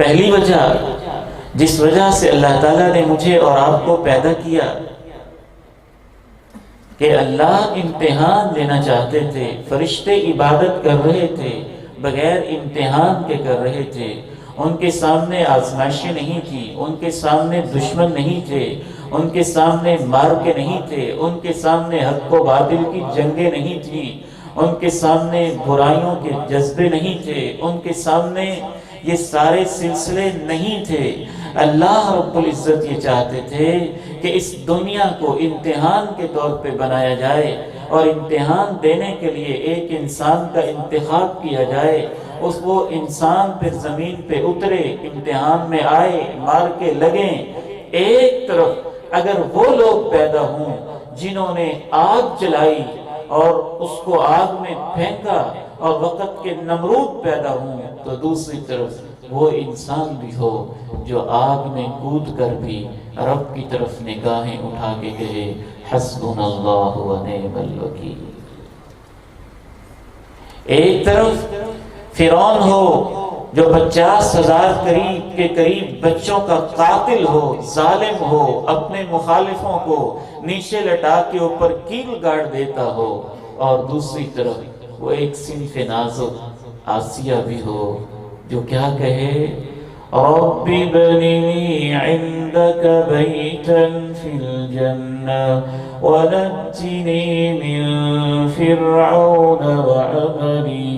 پہلی وجہ جس وجہ سے اللہ تعالیٰ نے مجھے اور آپ کو پیدا کیا کہ اللہ امتحان لینا چاہتے تھے. فرشتے عبادت کر رہے تھے، بغیر امتحان کے کر رہے تھے. ان کے سامنے آزمائشیں نہیں تھی، ان کے سامنے دشمن نہیں تھے، ان کے سامنے مار کے نہیں تھے، ان کے سامنے حق و باطل کی جنگیں نہیں تھی، ان کے سامنے برائیوں کے جذبے نہیں تھے، ان کے سامنے یہ سارے سلسلے نہیں تھے. اللہ رب العزت یہ چاہتے تھے کہ اس دنیا کو امتحان کے طور پہ بنایا جائے اور امتحان دینے کے لیے ایک انسان کا انتخاب کیا جائے. وہ انسان پھر زمین پہ اترے، امتحان میں آئے، مار کے لگیں. ایک طرف اگر وہ لوگ پیدا ہوں جنہوں نے آگ جلائی اور اس کو آگ میں پھینکا اور وقت کے نمرود پیدا ہوں، تو دوسری طرف وہ انسان بھی ہو جو آگ میں کود کر بھی رب کی طرف نگاہیں اٹھا کے کہے حسبنا اللہ و نعم الوکیل. ایک طرف فرعون ہو جو 50,000 کے قریب بچوں کا قاتل ہو، ظالم ہو، اپنے مخالفوں کو نیچے لٹا کے اوپر کیل گاڑ دیتا ہو، اور دوسری طرف وہ ایک صنف نازک آسیہ بھی ہو جو کیا کہے رب ابن لی عندک بیتا فی الجنہ ونجنی من فرعون وعملی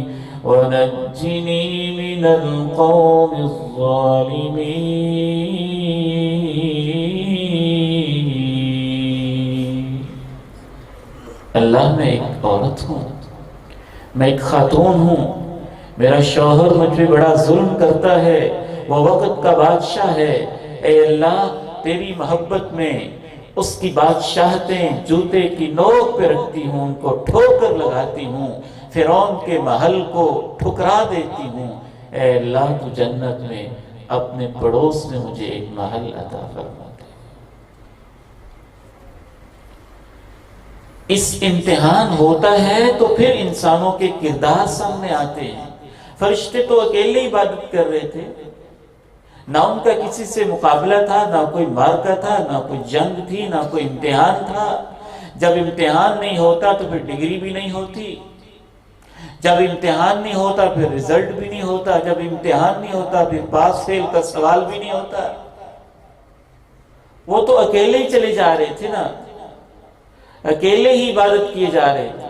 ونجنی من القوم الظالمین. اللہ میں ایک عورت ہوں، میں ایک خاتون ہوں، میرا شوہر مجھ پہ بڑا ظلم کرتا ہے، وہ وقت کا بادشاہ ہے. اے اللہ تیری محبت میں اس کی بادشاہتیں جوتے کی نوک پہ رکھتی ہوں، ان کو ٹھوکر لگاتی ہوں، فرعون کے محل کو ٹھکرا دیتی ہوں. اے اللہ تو جنت میں اپنے پڑوس میں مجھے ایک محل عطا فرما دے. اس امتحان ہوتا ہے تو پھر انسانوں کے کردار سامنے آتے ہیں. فرشتے تو اکیلے عبادت کر رہے تھے، نہ ان کا کسی سے مقابلہ تھا، نہ کوئی مارکا تھا، نہ کوئی جنگ تھی، نہ کوئی امتحان تھا. جب امتحان نہیں ہوتا تو پھر ڈگری بھی نہیں ہوتی، جب امتحان نہیں ہوتا پھر رزلٹ بھی نہیں ہوتا، جب امتحان نہیں ہوتا پھر پاس فیل کا سوال بھی نہیں ہوتا. وہ تو اکیلے ہی چلے جا رہے تھے نا، اکیلے ہی عبادت کیے جا رہے تھے.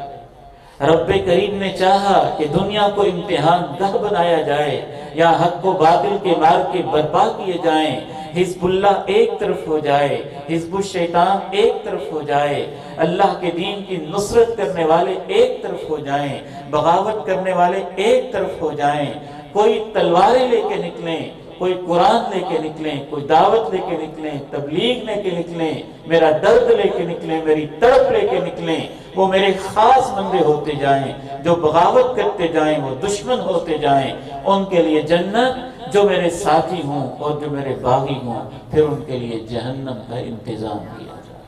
رب کریم نے چاہا کہ دنیا کو امتحان گاہ بنایا جائے، یا حق و باطل کے مار کے برپا کیے جائیں، حزب اللہ ایک طرف ہو جائے، حزب الشیطان ایک طرف ہو جائے، اللہ کے دین کی نصرت کرنے والے ایک طرف ہو جائیں، بغاوت کرنے والے ایک طرف ہو جائیں. کوئی تلواریں لے کے نکلیں، کوئی قرآن لے کے نکلیں، کوئی دعوت لے کے نکلیں، تبلیغ لے کے نکلیں، میرا درد لے کے نکلیں، میری تڑپ لے کے نکلیں. وہ میرے خاص بندے ہوتے جائیں، جو بغاوت کرتے جائیں وہ دشمن ہوتے جائیں. ان کے لیے جنت، جو میرے ساتھی ہوں اور جو میرے باغی ہوں، پھر ان کے لیے جہنم کا انتظام کیا جائے.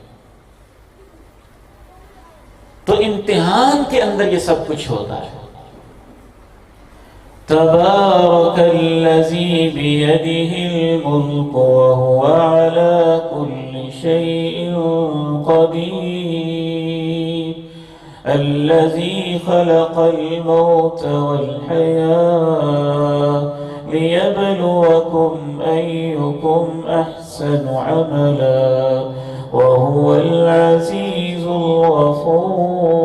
تو امتحان کے اندر یہ سب کچھ ہوتا ہے. تبارک الذی بیدہ الملک وہو علی کل شیء قدیر الذی خلق الموت والحیاة لیبلوکم ایکم احسن عملا وہو العزیز الغفور.